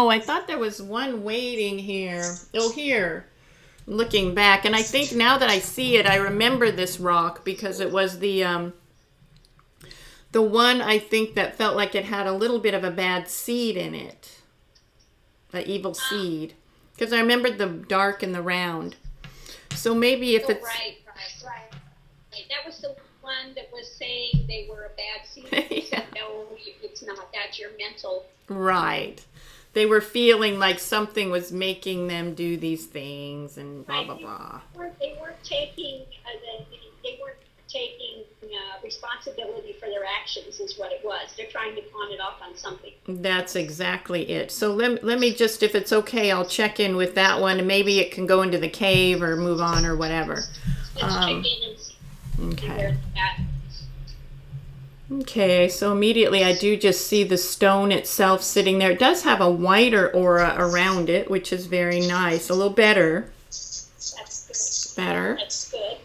Oh, I thought there was one waiting here. Oh, here. Looking back, and I think now that I see it, I remember this rock because it was the one I think that felt like it had a little bit of a bad seed in it, an evil seed. Because I remembered the dark and the round. So maybe if Oh, it's right. That was the one that was saying they were a bad seed. You yeah, said, no, it's not. That's your mental. right. They were feeling like something was making them do these things and blah Right. blah blah. They weren't taking responsibility for their actions is what it was. They're trying to pawn it off on something. That's exactly it. So let me just, if it's okay, I'll check in with that one and maybe it can go into the cave or move on or whatever. Let's check in and see Okay. where that. Okay, so immediately I do just see the stone itself sitting there. It does have a whiter aura around it, which is very nice. A little better. That's good. Better. That's good.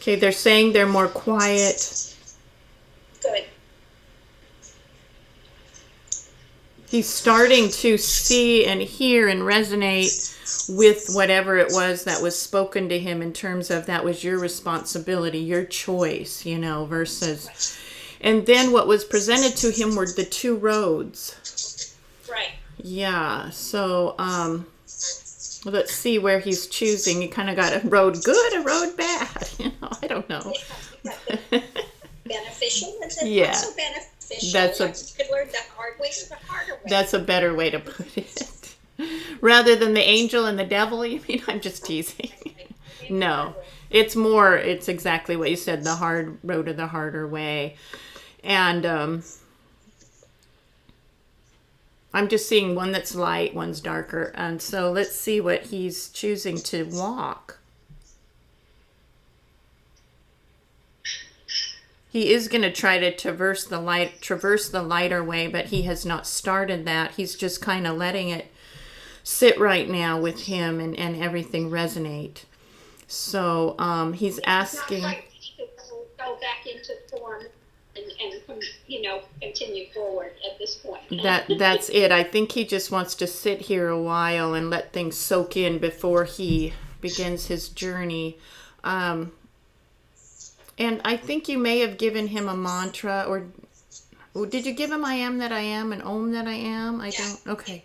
Okay, they're saying they're more quiet. Good. He's starting to see and hear and resonate with whatever it was that was spoken to him in terms of that was your responsibility, your choice, versus. And then what was presented to him were the two roads. Right. Yeah, so let's see where he's choosing. You kind of got a road good, a road bad. I don't know. Beneficial and then Yeah. not so beneficial. That's Like you could learn the hard way or the harder way. That's a better way to put it. Rather than the angel and the devil, you mean? I'm just teasing. No, it's exactly what you said, the hard road or the harder way. And I'm just seeing one that's light, one's darker. And so let's see what he's choosing to walk. He is going to try to traverse the lighter way, but he has not started that. He's just kind of letting it sit right now with him and everything resonate. So he's asking. Not quite to go back into form and continue forward at this point. That's it. I think he just wants to sit here a while and let things soak in before he begins his journey. And I think you may have given him a mantra, or did you give him I am that I am and Om that I am? I don't. Okay.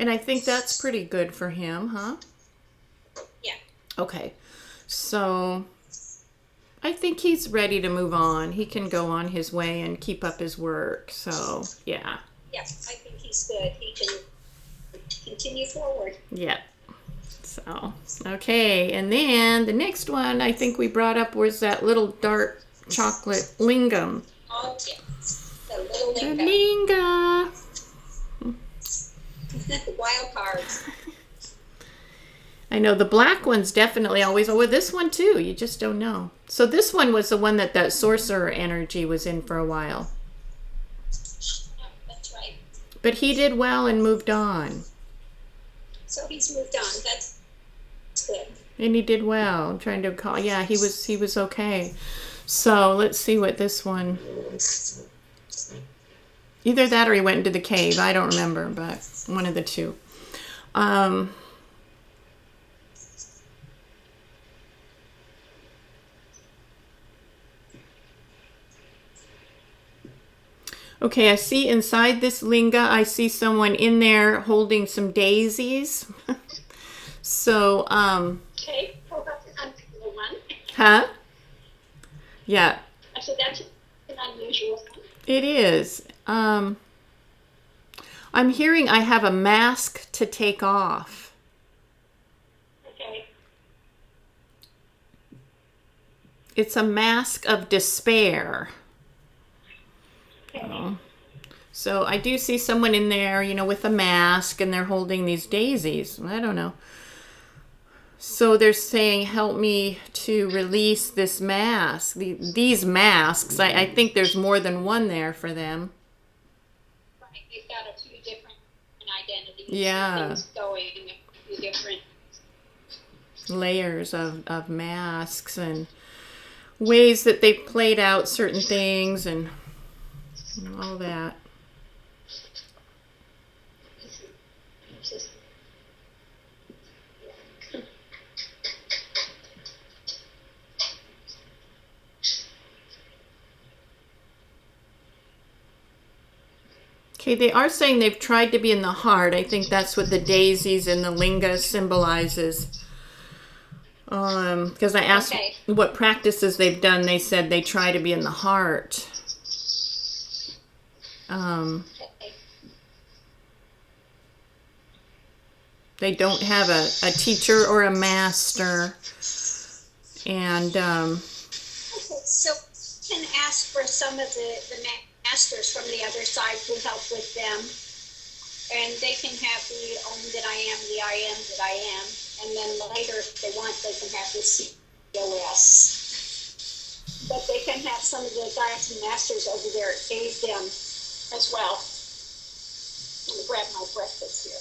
And I think that's pretty good for him, huh? Yeah. Okay. So I think he's ready to move on. He can go on his way and keep up his work. So, yeah. Yeah, I think he's good. He can continue forward. Yeah. So, okay. And then the next one I think we brought up was that little dark chocolate lingam. Oh, yes. The little The linga. linga. Wild cards. I know the black one's definitely always, this one too, you just don't know. So this one was the one that sorcerer energy was in for a while. Yeah, that's right. But he did well and moved on. So he's moved on. That's good. And he did well. I'm trying to call. Yeah, he was okay. So let's see what this one. Either that or he went into the cave. I don't remember, but one of the two. Okay, I see inside this linga, I see someone in there holding some daisies. So, Okay, hold up an unusual one. huh? Yeah, So that's an unusual one. it is. I'm hearing I have a mask to take off. Okay. It's a mask of despair. Okay. So I do see someone in there, with a mask, and they're holding these daisies. I don't know. So they're saying, help me to release this mask. These masks, I think there's more than one there for them. Right. They've got a few different identities. Yeah. Things going, a few different. Layers of masks and ways that they've played out certain things and all that. Okay, they are saying they've tried to be in the heart. I think that's what the daisies and the linga symbolizes. Because I asked Okay. what practices they've done, they said they try to be in the heart. Okay. They don't have a teacher or a master. And Okay, so you can ask for some of the masters from the other side to help with them. And they can have the Om that I am, the I am that I am. And then later, if they want, they can have the COS. But they can have some of the guides and masters over there aid them as well. I'm going to grab my breakfast here.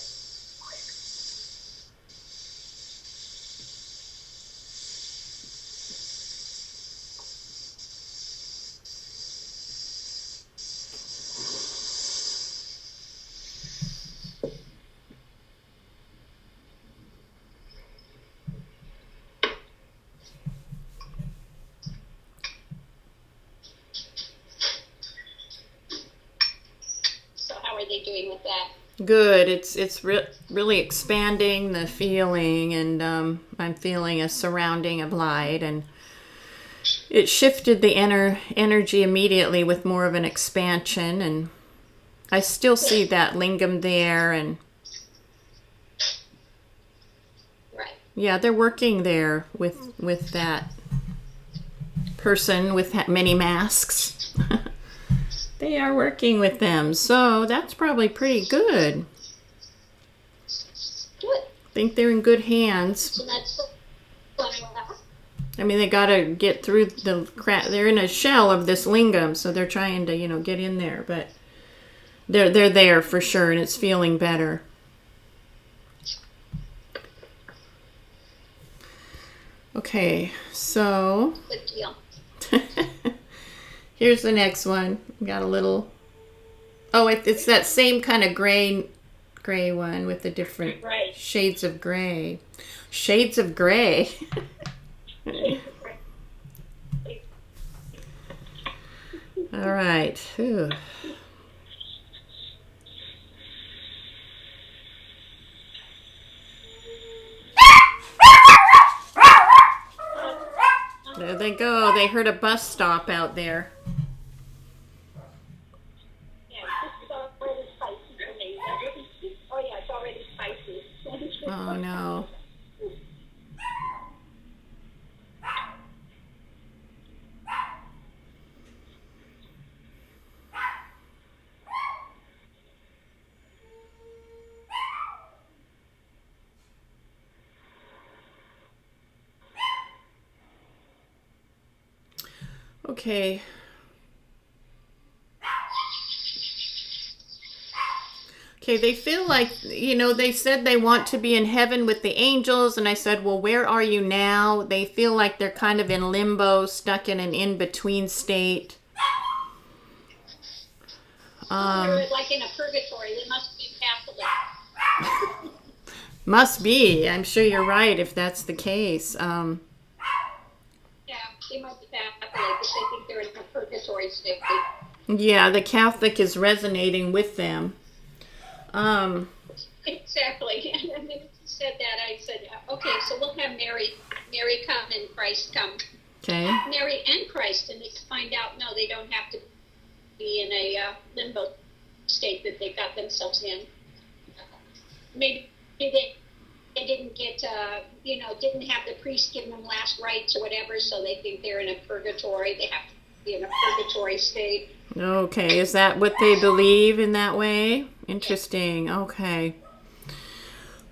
So how are they doing with that? good. It's really expanding the feeling, and I'm feeling a surrounding of light, and it shifted the energy immediately with more of an expansion, and I still see that lingam there, and Right. yeah, they're working there with that person with many masks. They are working with them, so that's probably pretty good. Good. I think they're in good hands. So that's what I mean, they gotta get through the crack. They're in a shell of this lingam, so they're trying to, get in there, but they're there for sure, and it's feeling better. Okay, so good deal. here's the next one. We got a little. Oh, it's that same kind of gray one with the different Right. shades of gray. Shades of gray. All right. Whew. There they go. They heard a bus stop out there. Yeah, this is already spicy for me. Oh yeah, it's already spicy. Oh no. Okay. Okay, they feel like, they said they want to be in heaven with the angels, and I said, well, where are you now? They feel like they're kind of in limbo, stuck in an in-between state. They're like in a purgatory. They must be Catholic. Must be. I'm sure you're right if that's the case. Yeah, they might be Catholic if they think they're in a purgatory state. Yeah, the Catholic is resonating with them. Exactly. And then he said that, I said, okay, so we'll have Mary come and Christ come. Okay. Mary and Christ, and they find out, no, they don't have to be in a limbo state that they got themselves in. Maybe they didn't get, didn't have the priest give them last rites or whatever, so they think they're in a purgatory. They have to be in a purgatory state. Okay, is that what they believe in that way? Interesting. Okay.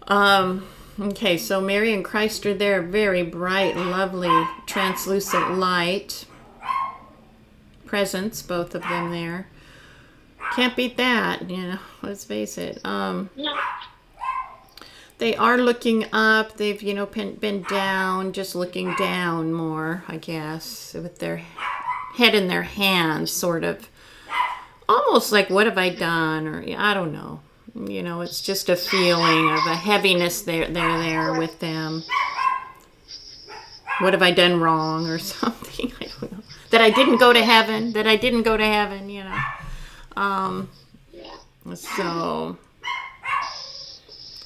Okay, so Mary and Christ are there, very bright, lovely, translucent light. Presence, both of them there. Can't beat that, let's face it. No. They are looking up. They've, been down, just looking down more, I guess, with their head in their hands, sort of. Almost like, what have I done? Or, I don't know. It's just a feeling of a heaviness there with them. What have I done wrong or something? I don't know. That I didn't go to heaven.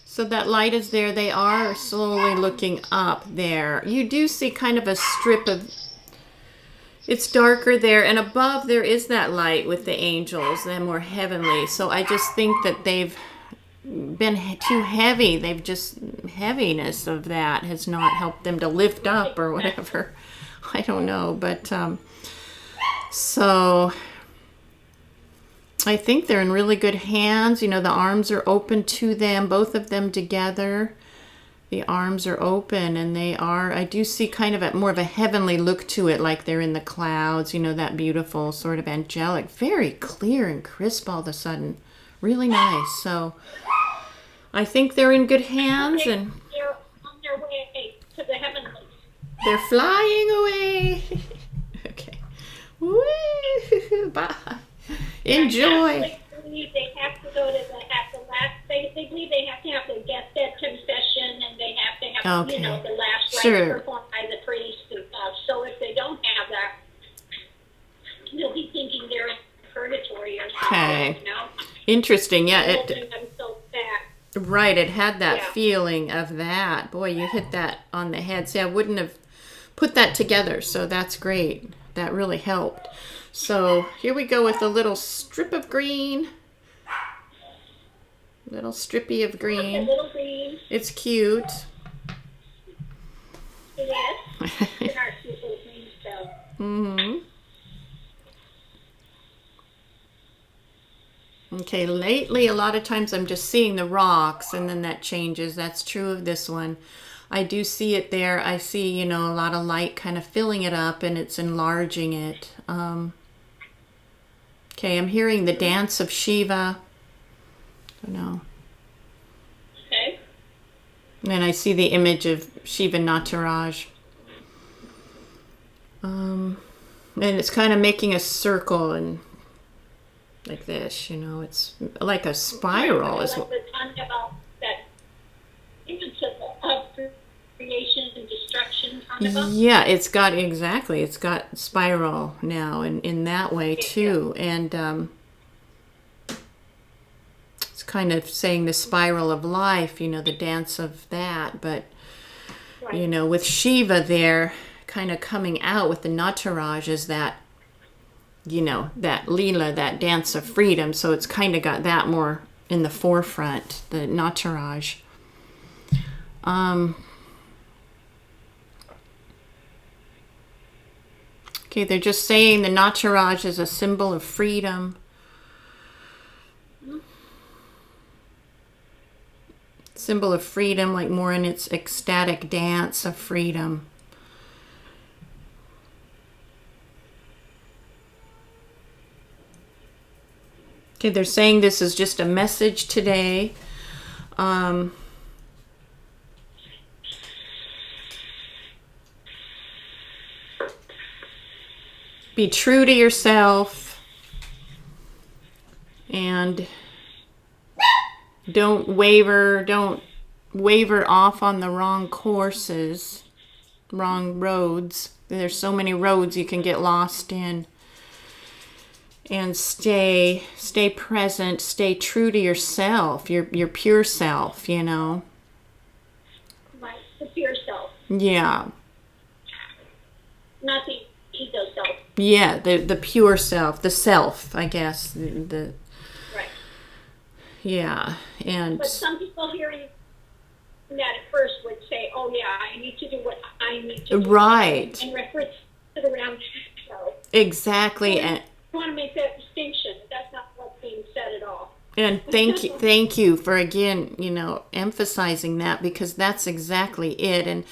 So that light is there. They are slowly looking up there. You do see kind of a strip of, it's darker there, and above there is that light with the angels, they're more heavenly. So I just think that they've been too heavy. They've just, heaviness of that has not helped them to lift up or whatever. I don't know, but so I think they're in really good hands. You know, the arms are open to them, both of them together. The arms are open, and they are, I do see kind of a more of a heavenly look to it, like they're in the clouds, you know, that beautiful sort of angelic, very clear and crisp all of a sudden. Really nice. So I think they're in good hands, and they're on their way to the heavenlies. they're flying away. Okay. Woo! Bye. Enjoy. They believe they have to go to the last. They believe they have to have the deathbed confession, and they have to have Okay. the last Sure. rites performed by the priest and stuff. So if they don't have that, they'll be thinking they're in purgatory or something. Okay. You know, Interesting. Yeah. holding themselves back. Right, it had that Yeah. feeling of that. Boy, you hit that on the head. See, I wouldn't have put that together, so that's great. That really helped. So here we go with a little strip of green. Little strippy of A green. little green. It's cute. It is. In our cute little green stuff. Mm-hmm. Okay, lately a lot of times I'm just seeing the rocks, and then that changes. That's true of this one. I do see it there. I see, you know, a lot of light kind of filling it up, and it's enlarging it. Okay, I'm hearing the dance of Shiva. I don't know. Okay. And I see the image of Shiva Nataraj. And it's kind of making a circle and like this, you know, it's like a spiral. Is what, We're talking about that image of creation and destruction on the book. yeah, it's got spiral now in that way too. And it's kind of saying the spiral of life, you know, the dance of that. But, Right. you know, with Shiva there kind of coming out with the Nataraj is that, you know, that Leela, that dance of freedom. So it's kind of got that more in the forefront, the Nataraj. Okay, they're just saying the Nataraj is a symbol of freedom. Symbol of freedom, like more in its ecstatic dance of freedom. Okay, they're saying this is just a message today. Be true to yourself and don't waver off on the wrong courses, wrong roads. There's so many roads you can get lost in. And stay present, stay true to yourself, your pure self, you know. Right. The pure self, Yeah. not the ego self. Yeah, the pure self, the self, I guess. The Right. yeah, and But some people hearing that at first would say, "Oh yeah, I need to do what I need to do." right, And reference to the round self. exactly, and I want to make that distinction. That's not what's being said at all. thank you for again, you know, emphasizing that, because that's exactly it. And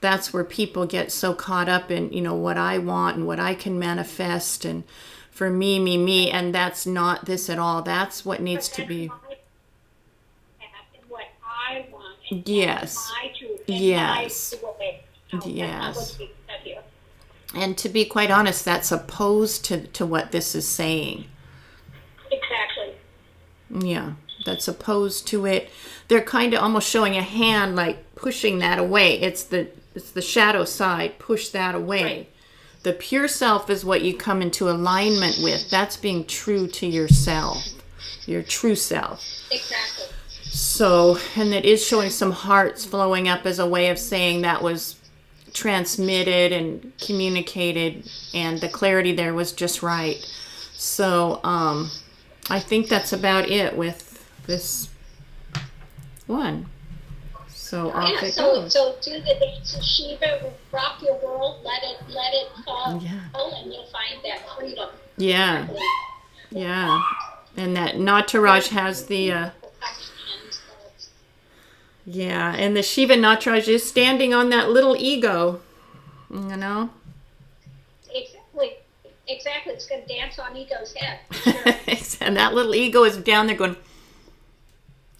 that's where people get so caught up in, you know, what I want and what I can manifest, and for me, and that's not this at all. That's what needs to be. That's my path and what I want. And Yes. that's my truth. And Yes. my way. No, Yes. That's not what's being said here. And to be quite honest, that's opposed to what this is saying. Exactly. Yeah, that's opposed to it. They're kind of almost showing a hand, like pushing that away. It's the shadow side. Push that away. Right. The pure self is what you come into alignment with. That's being true to yourself. your true self. Exactly. So, and it is showing some hearts flowing up as a way of saying that was transmitted and communicated, and the clarity there was just right. So, I think that's about it with this one. So off Yeah, it so goes. do the dance of Shiva, rock your world, let it fall, Yeah. and you'll find that freedom. Yeah. Yeah. And that Nataraj has the yeah, and the Shiva Nataraj is standing on that little ego, you know. Exactly. It's going to dance on ego's head. Sure. And that little ego is down there going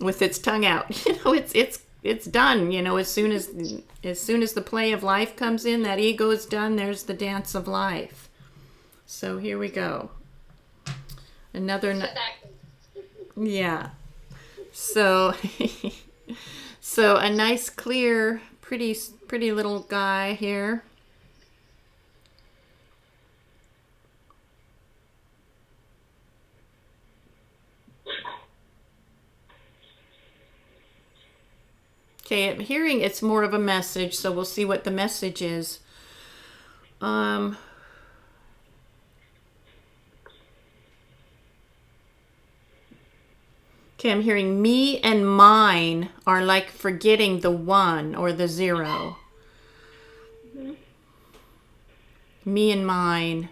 with its tongue out. You know, it's done. You know, as soon as the play of life comes in, that ego is done. There's the dance of life. So here we go. Another. Exactly. Yeah. So, so a nice, clear, pretty little guy here. Okay, I'm hearing it's more of a message, so we'll see what the message is. Okay, I'm hearing me and mine are like forgetting the one or the zero. Mm-hmm. Me and mine,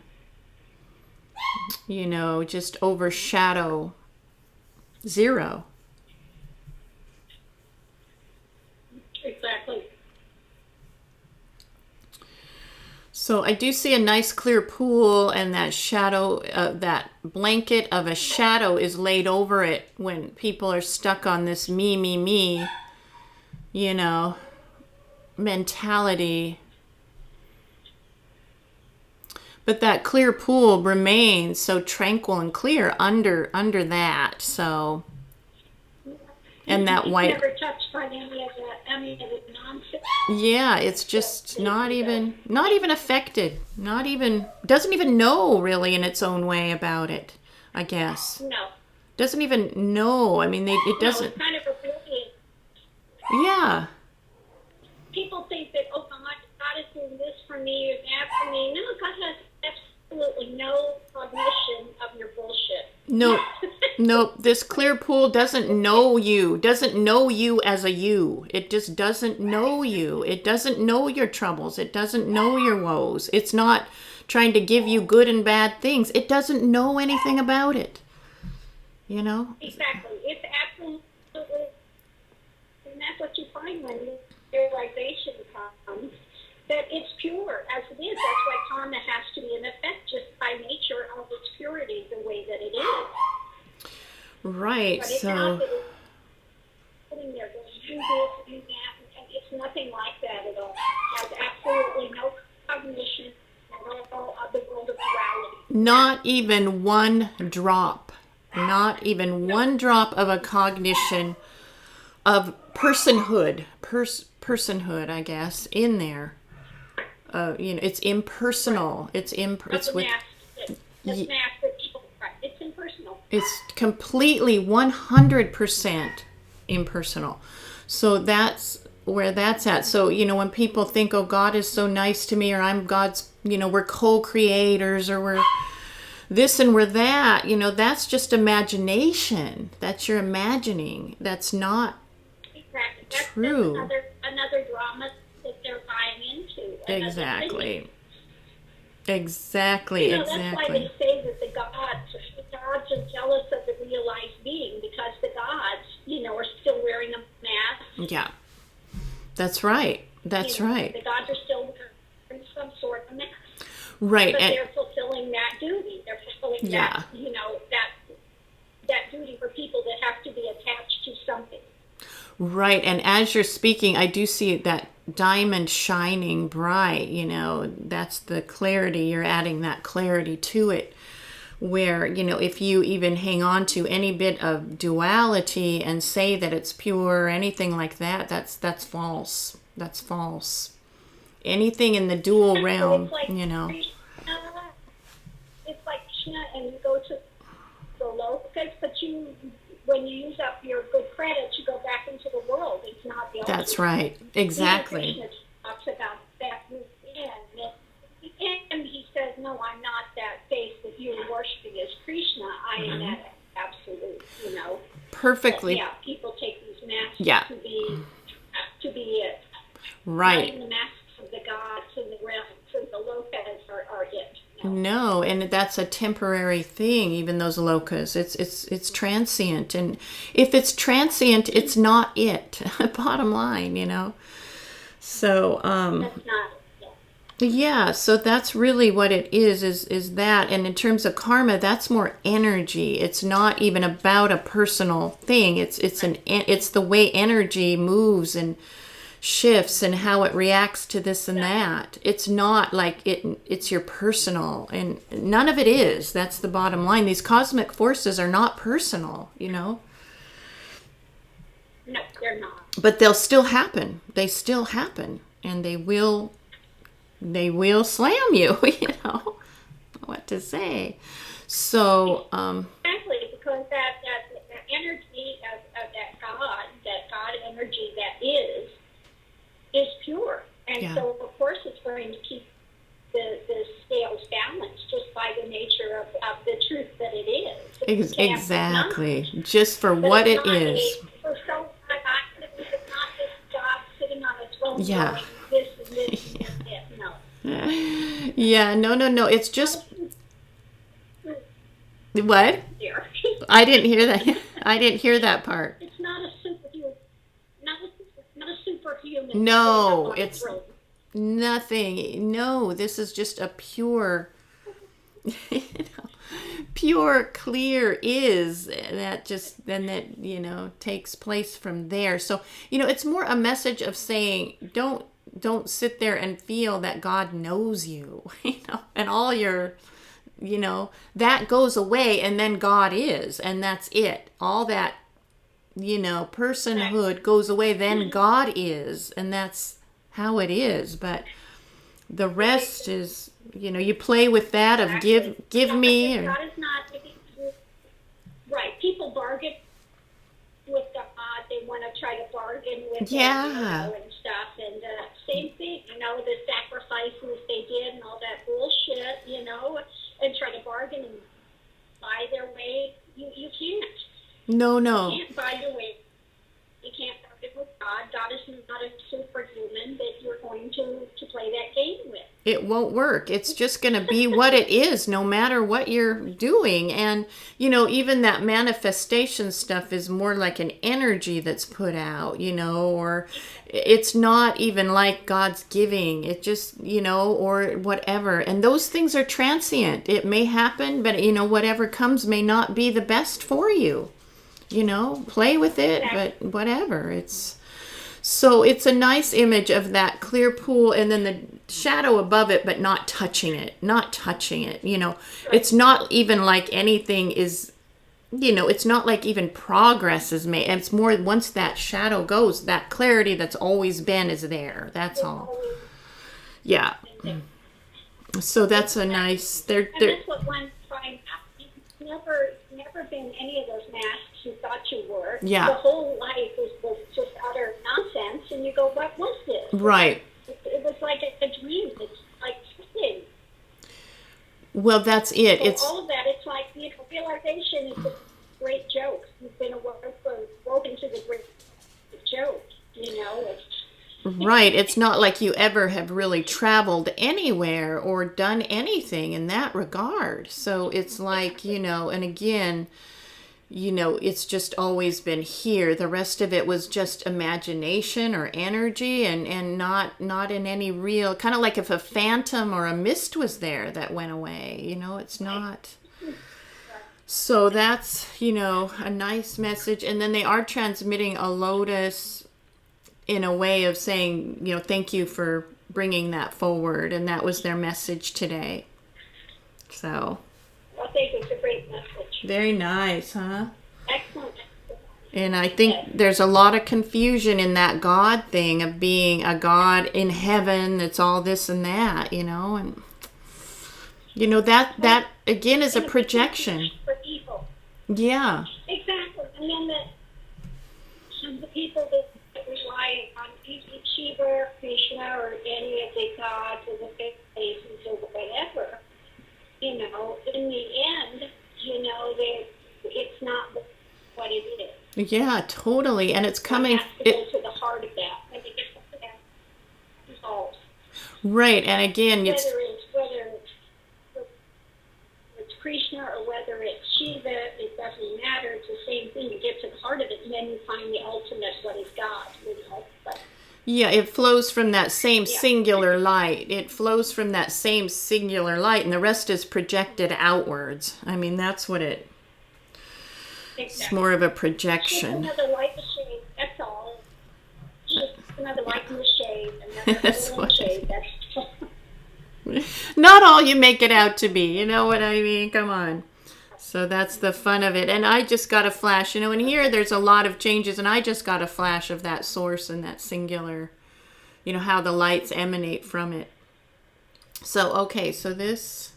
you know, just overshadow zero. Exactly. So I do see a nice clear pool, and that shadow, that blanket of a shadow is laid over it when people are stuck on this me, you know, mentality. But that clear pool remains so tranquil and clear under that. So, and that white. Never touched by any of the nonsense. Yeah, it's just not even affected. Not even, doesn't even know really in its own way about it, I guess. No. Doesn't even know. I mean, it doesn't. No, it's kind of oblivious. Yeah. People think that, oh, God is doing this for me or that for me. No, God has absolutely no cognition of your bullshit. Nope. Nope. This clear pool doesn't know you. Doesn't know you as a you. It just doesn't know you. It doesn't know your troubles. It doesn't know your woes. It's not trying to give you good and bad things. It doesn't know anything about it. You know? Exactly. It's absolutely, and that's what you find when realization comes, that it's pure as it is. That's why karma has to be in effect just by nature of its purity, the way that it is. Right. But it's So. not that it's sitting there going, do this, do that, and it's nothing like that at all. It has absolutely no cognition at all of the world of duality. Not even one drop. Not even one drop of a cognition of personhood. Personhood, I guess, in there. You know, it's impersonal. It's with. It's mass that people, right? It's impersonal. It's completely 100% impersonal. So that's where that's at. So, you know, when people think, oh, God is so nice to me, or I'm God's, you know, we're co-creators, or we're this and we're that, you know, that's just imagination. That's your imagining. That's not exactly. true. That's another drama that they're buying into. Exactly. Exactly. You know, exactly. That's why they say that the gods are jealous of the realized being, because the gods, you know, are still wearing a mask. Yeah. That's right. That's right. The gods are still wearing some sort of mask. Right. But And they're fulfilling that duty. They're fulfilling that, you know, that duty for people that have to be attached to something. right. And as you're speaking, I do see that diamond shining bright, you know, that's the clarity. You're adding that clarity to it, where, you know, if you even hang on to any bit of duality and say that it's pure or anything like that, that's false. That's false. Anything in the dual realm, It's like, you know. It's like Krishna, and you go to the locus, but when you use up your good credits, you go back into the world. It's not the ultimate. That's right. Exactly. Krishna talks about that within. And he says, no, I'm not that face that you're worshiping as Krishna. I am that absolute, Perfectly. But, yeah, people take these masks Yeah. to be it. Right. Not even the masks of the gods and the realms and the locus are it. No, and that's a temporary thing. Even those locusts, it's transient, and if it's transient, it's not it. Bottom line. So That's not. yeah, so that's really what it is that. And in terms of karma, that's more energy. It's not even about a personal thing. It's the way energy moves and shifts and how it reacts to this and that. It's not like it's your personal, and none of it is. That's the bottom line. These cosmic forces are not personal. No, they're not. But they'll still happen. They still happen, and they will slam you. What to say. So Exactly, because that energy of that God energy that is pure. And so, of course, it's going to keep the scales balanced just by the nature of the truth that it is. Exactly. Just for what it is. For so it's not this God sitting on a throne Yeah. going this and this and this. No. Yeah, no. It's just... What? Here. I didn't hear that. I didn't hear that part. It's not a superhuman. Not a superhuman. No, it's nothing. No, this is just a pure, pure, clear is that just then that takes place from there. So it's more a message of saying don't sit there and feel that God knows you, and all your. That goes away, and then God is, and that's it. All that, personhood goes away, then God is, and that's how it is. But the rest is, you play with that of give me. God is not, right. People bargain with God. They want to try to bargain with Yeah. Him, and stuff. And same thing, the sacrifices they did and all that bullshit, and try to bargain and buy their way. You can't. No. You can't buy your way. You can't bargain with God. God is not a superhuman that you're going to play that game with. It won't work. It's just going to be what it is, no matter what you're doing. And, even that manifestation stuff is more like an energy that's put out, or it's not even like God's giving. It just, or whatever. And those things are transient. It may happen, but, whatever comes may not be the best for you. Play with it, but whatever. So it's a nice image of that clear pool and then the shadow above it, but not touching it. It's not even like anything is, it's not like even progress is made. It's more once that shadow goes, that clarity that's always been is there. That's all. Yeah. So that's a nice, And that's what one finds out. You've never been any of those masks you thought you were. Yeah. The whole life was just utter nonsense, and you go, what was this? right. It was like a dream. It's like something. Well, that's it. So It's all of that, it's like realization is a great joke. You've been woken to the great joke. It's right. It's not like you ever have really traveled anywhere or done anything in that regard. So it's like, and again, it's just always been here. The rest of it was just imagination or energy and not in any real, kind of like if a phantom or a mist was there that went away, it's not. So that's, a nice message. And then they are transmitting a lotus in a way of saying, thank you for bringing that forward. And that was their message today. So. I think it's a great message. Very nice, huh? Excellent. And I think there's a lot of confusion in that God thing of being a God in heaven that's all this and that, and that again is a projection. For evil. Yeah. Exactly. And then the people that rely on Shiva or Krishna or any of the gods or the faces or whatever, in the end, it's not what it is. Yeah, totally. And it's One coming has to go to the heart of that and to get that resolved. right. And again, it's Whether it's Krishna or whether it's Shiva, it doesn't matter. It's the same thing. You get to the heart of it, and then you find the ultimate, what is God, But yeah, it flows from that same yeah. singular light. It flows from that same singular light, and the rest is projected outwards. I mean, that's what it's Exactly. more of a Just projection. another light in the shade. That's all. Just another light in the shade. Another That's hole in the what shade. That's all. Not all you make it out to be. You know what I mean? Come on. So that's the fun of it. And I just got a flash. In here there's a lot of changes, and I just got a flash of that source and that singular, how the lights emanate from it. So, okay, so this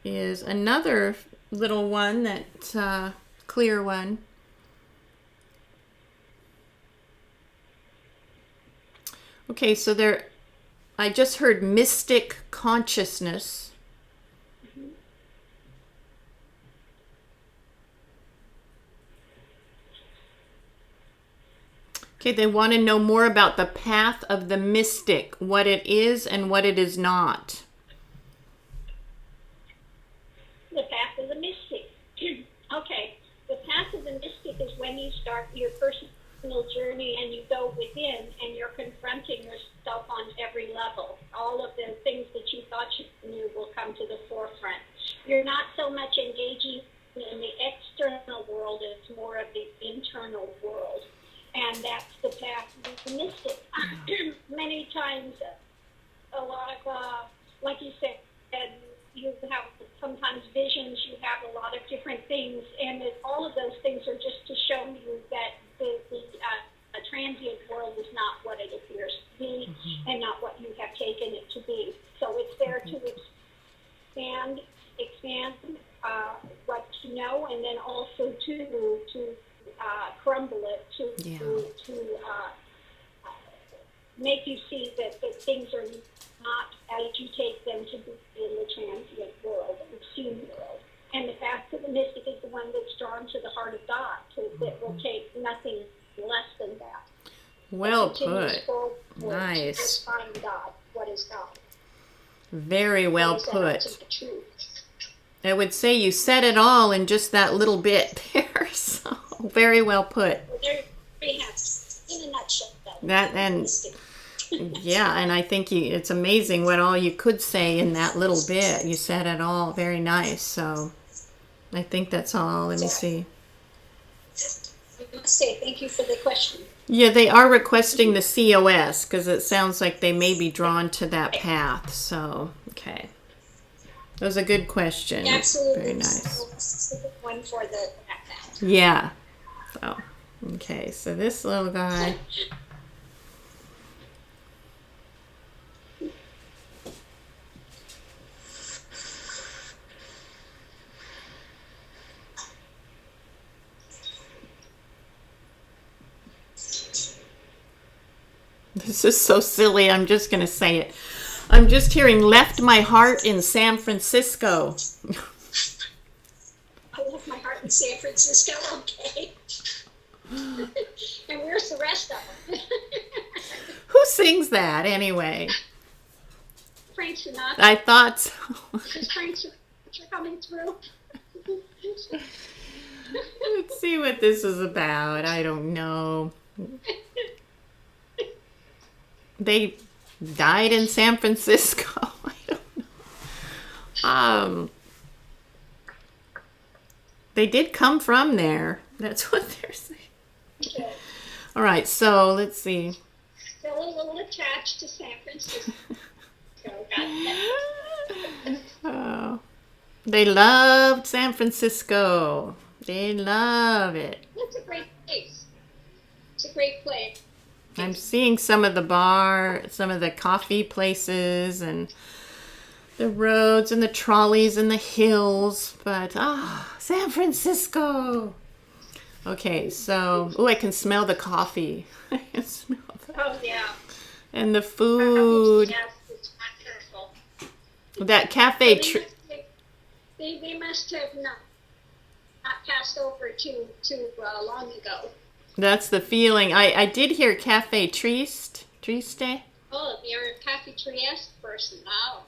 is another little one, that clear one. Okay, so I just heard mystic consciousness. Okay, they want to know more about the path of the mystic, what it is and what it is not. The path of the mystic. Okay, the path of the mystic is when you start your personal journey and you go within and you're confronting yourself on every level. All of the things that you thought you knew will come to the forefront. You're not so much engaging in the external world, it's more of the internal world. And that's the path of the mystic. Many times, a lot of, like you said, you have sometimes visions, you have a lot of different things, and all of those things are just to show you that the transient world is not what it appears to be, and not what you have taken it to be. So it's there to expand what you know, and then also to crumble it, to make you see that things are not as you take them to be in the transient world, the seen world. And the path to the mystic is the one that's drawn to the heart of God, that will take nothing less than that. Well put. Nice. To find God. What is God? Very well put. The truth. I would say you said it all in just that little bit there. So very well put. Well, there we have, in a nutshell. That and yeah, and I think it's amazing what all you could say in that little bit. You said it all very nice. So I think that's all. Let me see. I must say thank you for the question. Yeah, they are requesting the COS because it sounds like they may be drawn to that path. So okay. That was a good question. Absolutely. Very nice. This is the one for the backpack. Yeah. So, okay. So this little guy. This is so silly. I'm just going to say it. I'm just hearing left my heart in San Francisco. I left my heart in San Francisco, okay. And where's the rest of them? Who sings that anyway? Frank Sinatra. I thought so. Is Frank Sinatra coming through? Let's see what this is about. I don't know. They died in San Francisco. I don't know. They did come from there. That's what they're saying. Okay. All right, so let's see. Still a little attached to San Francisco. Oh, they loved San Francisco. They love it. It's a great place. It's a great place. I'm seeing some of the coffee places, and The roads and the trolleys and the hills, but San Francisco. Okay, so I can smell the coffee. I can smell that. Oh yeah. And the food. Yes, it's wonderful. That cafe. They must have not passed over too long ago. That's the feeling. I did hear Cafe Triste. Oh, you're a Cafe Trieste person now.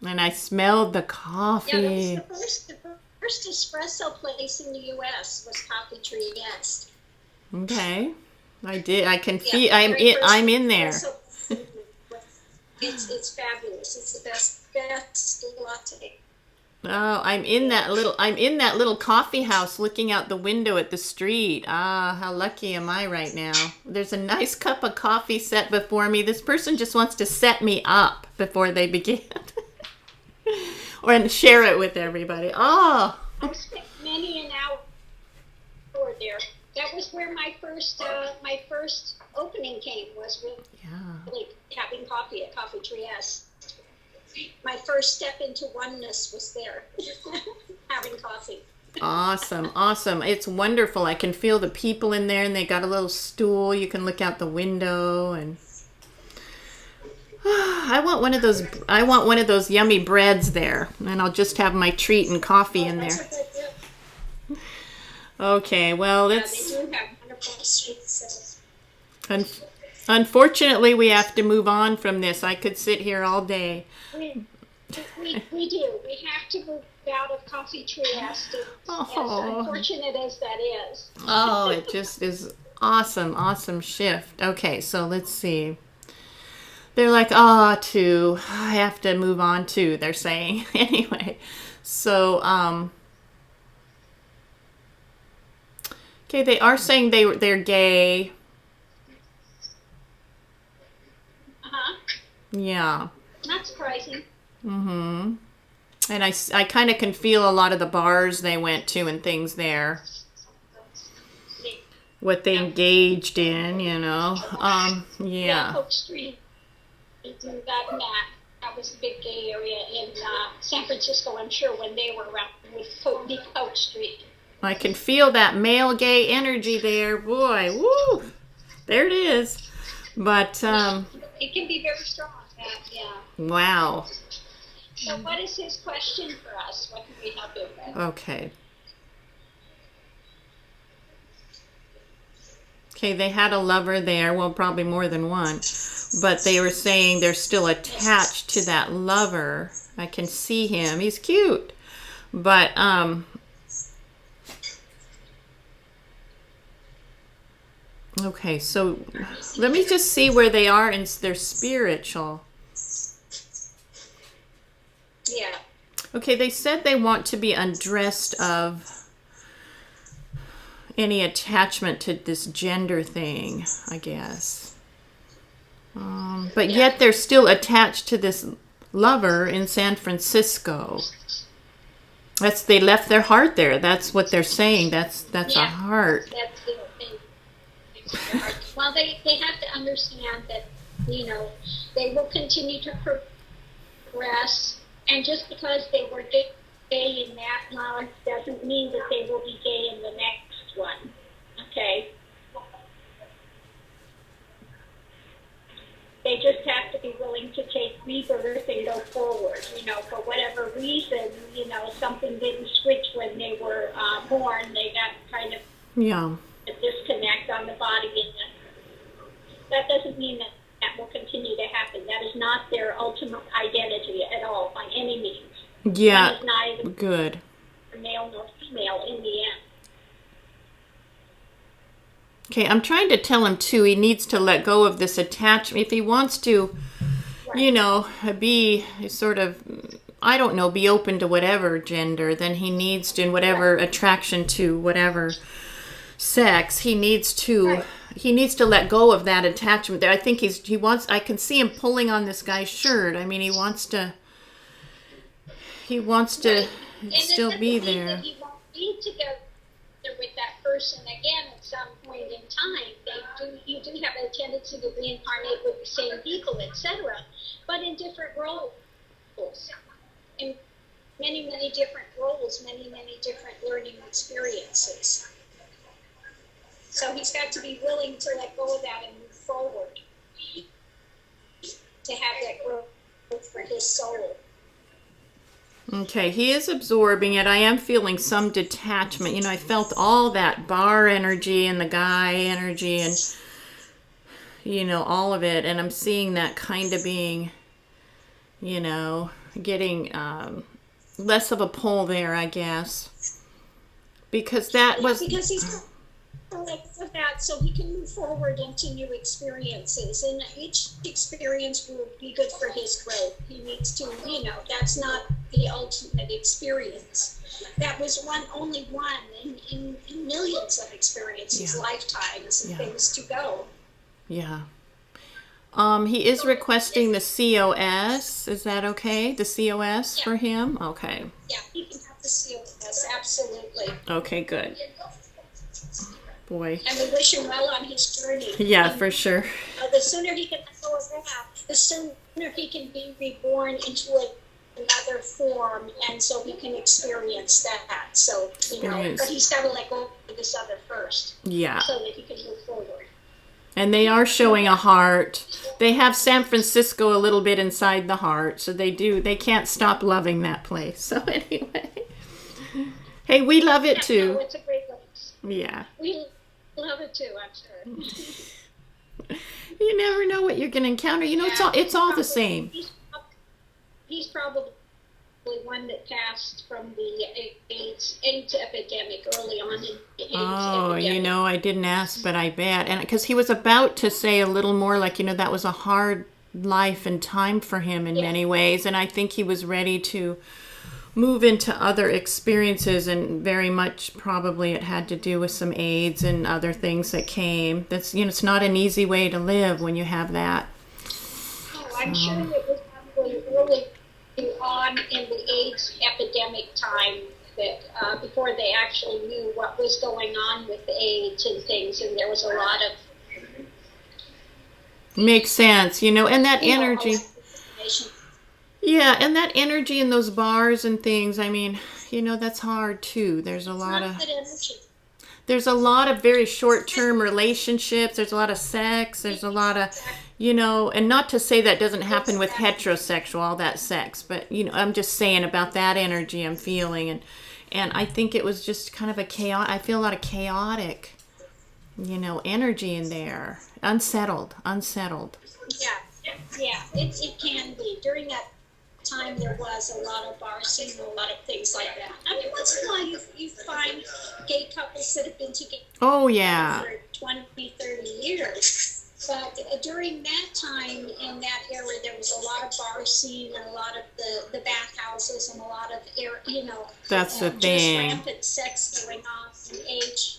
And I smelled the coffee. Yeah, that was the first espresso place in the U.S. was Cafe Trieste. Okay, I did. I can feel. I'm in there. It's fabulous. It's the best latte. Oh, I'm in that little coffee house looking out the window at the street. How lucky am I right now? There's a nice cup of coffee set before me. This person just wants to set me up before they begin. And share it with everybody. Oh. I spent many an hour there. That was where my first opening came, was really having coffee at Cafe Trieste. My first step into oneness was there, having coffee. Awesome. It's wonderful. I can feel the people in there, and they got a little stool. You can look out the window, and I want one of those yummy breads there, and I'll just have my treat and coffee in there. Okay, well, they do have wonderful sweets. Unfortunately, we have to move on from this. I could sit here all day. We do. We have to move out of Cafe Trieste, as unfortunate as that is. Oh, it just is awesome shift. Okay, so let's see. They're like, I have to move on too, they're saying. Anyway, so, okay, they are saying they're gay. Uh-huh. Yeah. Not surprising. Mm-hmm. And I kind of can feel a lot of the bars they went to and things there. What they engaged in, yeah. Oak Street. That was a big gay area in San Francisco, I'm sure, when they were around with Oak Street. I can feel that male gay energy there. Boy, woo! There it is. But, it can be very strong, yeah. Wow. So what is his question for us? What can we help him with? Okay. Okay, they had a lover there. Well, probably more than one. But they were saying they're still attached to that lover. I can see him. He's cute. But, okay, so let me just see where they are in their spiritual. Yeah. Okay, they said they want to be undressed of any attachment to this gender thing, I guess. But yet they're still attached to this lover in San Francisco. They left their heart there. That's what they're saying. That's a heart. That's the thing. Well, they have to understand that, they will continue to progress. And just because they were gay in that knowledge doesn't mean that they will be gay in the next one. Okay? They just have to be willing to take rebirth and go forward. For whatever reason, something didn't switch when they were born. They got kind of a disconnect on the body. And that doesn't mean that will continue to happen. That is not their ultimate identity at all, by any means. Yeah, that is not even good. Male nor female in the end. Okay, I'm trying to tell him, too, he needs to let go of this attachment. If he wants to, be sort of, I don't know, be open to whatever gender, then he needs to, in whatever attraction to whatever sex, he needs to let go of that attachment there. I think I can see him pulling on this guy's shirt. I mean, he wants to still be there. He won't be together with that person again at some point in time. You do have a tendency to reincarnate with the same people, etc., but in different roles. in many, many different roles, many, many different learning experiences. So he's got to be willing to let go of that and move forward to have that growth for his soul. Okay, he is absorbing it. I am feeling some detachment. I felt all that bar energy and the guy energy and, all of it. And I'm seeing that kind of being, getting less of a pull there, I guess. Because that was... Because he's like that, so he can move forward into new experiences, and each experience will be good for his growth. He needs to, that's not the ultimate experience. That was only one in millions of experiences, lifetimes, and things to go. Yeah. He is requesting the COS. Is that okay? The COS for him? Okay. Yeah, he can have the COS, absolutely. Okay, good. Boy. And we wish him well on his journey. Yeah, for sure. The sooner he can let go of that, the sooner he can be reborn into another form, and so he can experience that. So, but he's got to let go of this other first. Yeah. So that he can move forward. And they are showing a heart. They have San Francisco a little bit inside the heart, so they can't stop loving that place. So anyway. Hey, we love it too. No, it's a great place. Yeah. We love it too, I'm sure. You never know what you're going to encounter. It's all the same. He's probably one that passed from the AIDS epidemic early on in the AIDS epidemic. I didn't ask, but I bet. And because he was about to say a little more like, that was a hard life and time for him in many ways. And I think he was ready to move into other experiences, and very much probably it had to do with some AIDS and other things that came. That's, it's not an easy way to live when you have that. Oh, I'm sure it was probably early on in the AIDS epidemic time that before they actually knew what was going on with AIDS and things, and there was a lot of... Makes sense, and that energy... Yeah, and that energy in those bars and things, I mean, that's hard too. There's a lot of very short-term relationships. There's a lot of sex. There's a lot of, and not to say that doesn't happen with heterosexual, all that sex, but, I'm just saying about that energy I'm feeling. And I think it was just kind of I feel a lot of chaotic, energy in there. Unsettled. Yeah, it can be. During that time there was a lot of bar scene, a lot of things like that. I mean, once in a while you find gay couples that have been together for 20, 30 years. But during that time, in that era, there was a lot of bar scene and a lot of the bathhouses and a lot of, that's the just thing. rampant sex going on and age.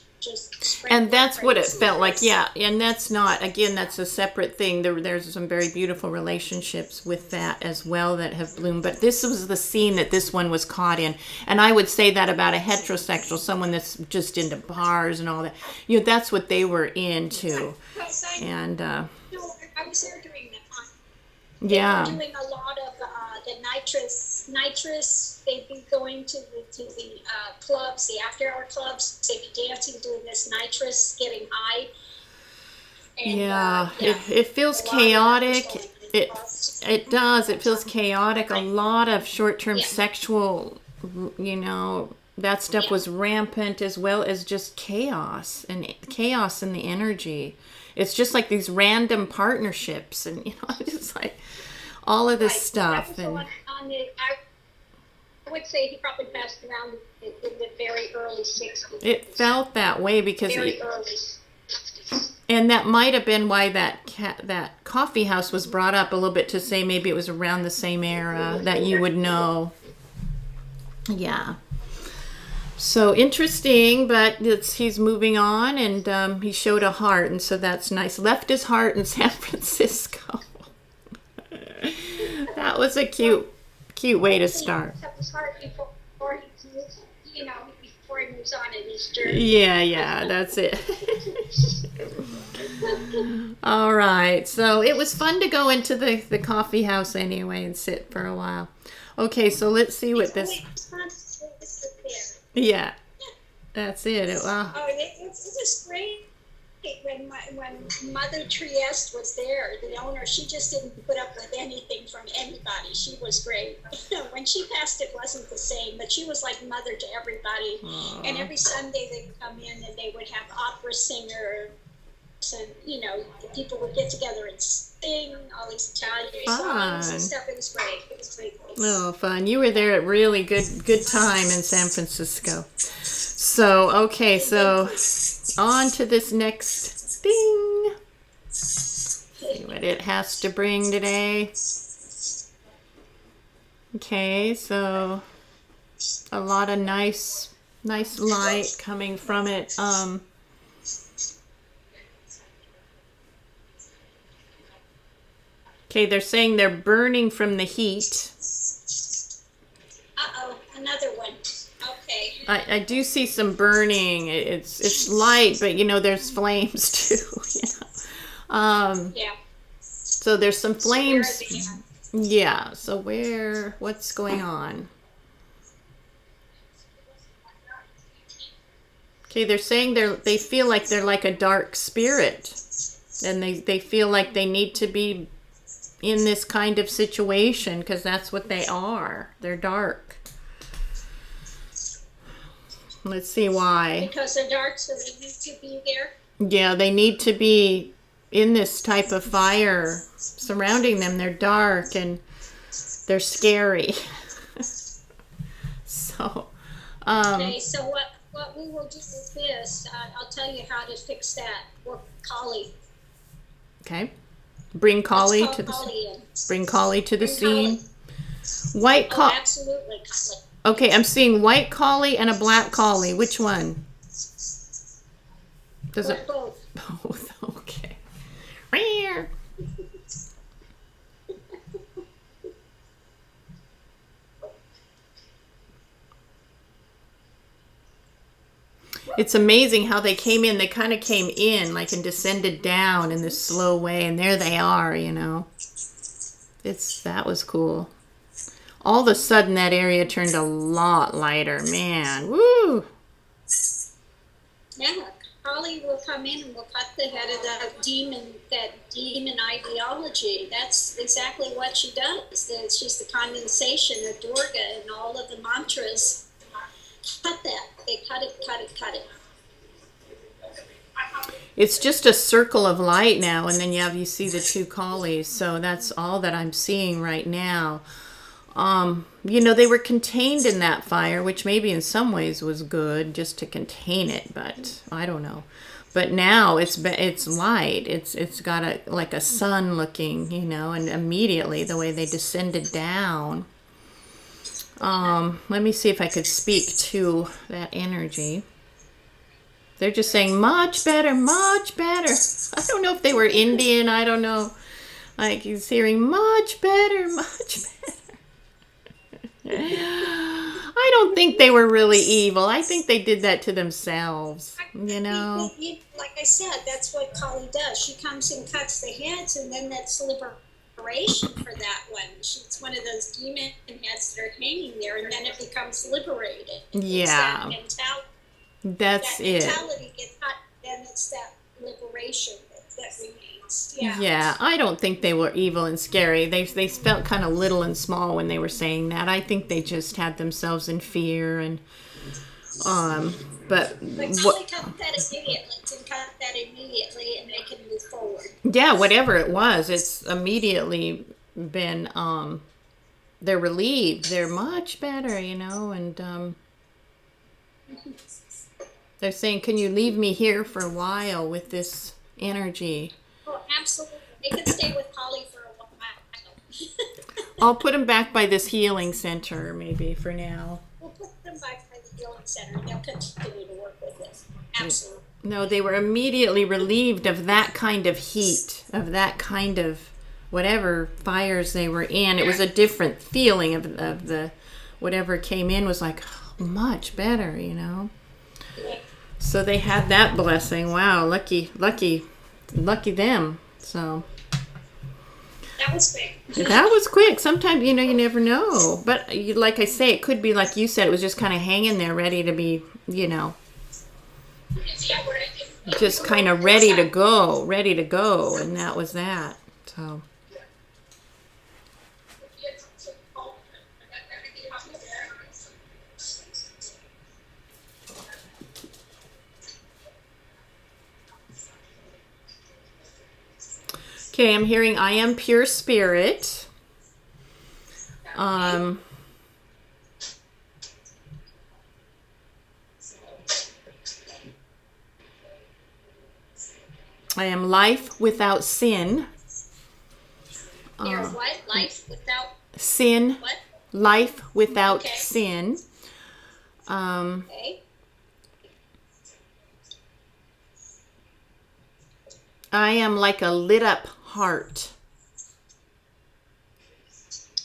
And that's what it felt like, yeah. And that's not, again, that's a separate thing. There's some very beautiful relationships with that as well that have bloomed. But this was the scene that this one was caught in. And I would say that about a heterosexual, someone that's just into bars and all that. That's what they were into. And I was there during that time. Yeah. They were doing a lot of the nitrous. They'd be going to the clubs, the after-hour clubs. They'd be dancing, doing this nitrous, getting high. And, it feels chaotic. It does. It feels chaotic. A lot of short-term sexual, that stuff was rampant, as well as just chaos in the energy. It's just like these random partnerships, and just like all of this stuff. And I would say he probably passed around in the very early 60s. It felt that way because very early 60s. And that might have been why that coffee house was brought up a little bit, to say maybe it was around the same era that you would know. Yeah. So interesting, but he's moving on, and he showed a heart, and so that's nice. Left his heart in San Francisco. That was a cute way to start. Left his heart before he moves on in his journey. Yeah, that's it. All right, so it was fun to go into the coffee house anyway and sit for a while. Okay, so let's see what this. There. Yeah, that's it. Wow. Oh, it was great when Mother Trieste was there, the owner. She just didn't put up with anything from anybody. She was great. When she passed, it wasn't the same, but she was like mother to everybody. Aww. And every Sunday they'd come in and they would have opera singers, and people would get together and sing all these Italian songs and stuff. It was great. It was great. Oh, fun! You were there at really good time in San Francisco. So okay, so on to this next thing. See what it has to bring today. Okay, so a lot of nice light coming from it. Okay, they're saying they're burning from the heat. Uh-oh, another one. Okay. I do see some burning. It's light, but there's flames too. Yeah. So there's some flames. So Yeah. So what's going on? Okay, they're saying they feel like they're like a dark spirit, and they feel like they need to be in this kind of situation because that's what they are. They're dark. Let's see why. Because they're dark, so they need to be there. Yeah, they need to be in this type of fire surrounding them. They're dark and they're scary. So, Okay, so what we will do with this, I'll tell you how to fix that. Work Kali. okay. Bring Kali Let's to call the Kali in. bring Kali to the Bring scene. Kali. White Oh, Kali. absolutely, Kali. Okay, I'm seeing white Kali and a black Kali. Which one? Does Or it both. both? Okay. Meow. It's amazing how they came in. They kind of came in like and descended down in this slow way, and there they are. That was cool. All of a sudden, that area turned a lot lighter. Man, woo! Yeah, Kali will come in and will cut the head of that demon ideology. That's exactly what she does. She's the condensation of Durga and all of the mantras. Cut that. They cut it. It's just a circle of light now, and then you see the two Kalis. So that's all that I'm seeing right now. They were contained in that fire, which maybe in some ways was good just to contain it, but I don't know. But now it's light. It's got a sun looking, and immediately the way they descended down. Let me see if I could speak to that energy. They're just saying much better, much better. I don't know if they were Indian. I don't know. Like he's hearing much better, much better. I don't think they were really evil. I think they did that to themselves, Like I said, that's what Kali does. She comes and cuts the heads, and then that's liberation for that one. It's one of those demon heads that are hanging there, and then it becomes liberated. Yeah. That's it. That mentality gets cut, then it's that liberation that remains. Yeah. Yeah, I don't think they were evil and scary. They felt kind of little and small when they were saying that. I think they just had themselves in fear and but Kali cut that immediately, and they can move forward. Yeah, whatever it was, it's immediately been they're relieved. They're much better, and they're saying, "Can you leave me here for a while with this energy?" Oh, absolutely. They can stay with Kali for a while. I'll put them back by this healing center, maybe for now. We'll put them back by the healing center, and they'll continue to work with us. Absolutely. No, they were immediately relieved of that kind of heat, of that kind of whatever fires they were in. It was a different feeling of the whatever came in was like much better, Yeah. So they had that blessing. Wow, lucky them. So That was quick. That was quick. Sometimes, you never know. But like I say, it could be like you said, it was just kind of hanging there ready to be, just kind of ready to go. And that was that. So. Okay, I'm hearing I am pure spirit. I am life without sin. You're what? Life without sin. What? Life without Okay. sin. Okay. I am like a lit up heart.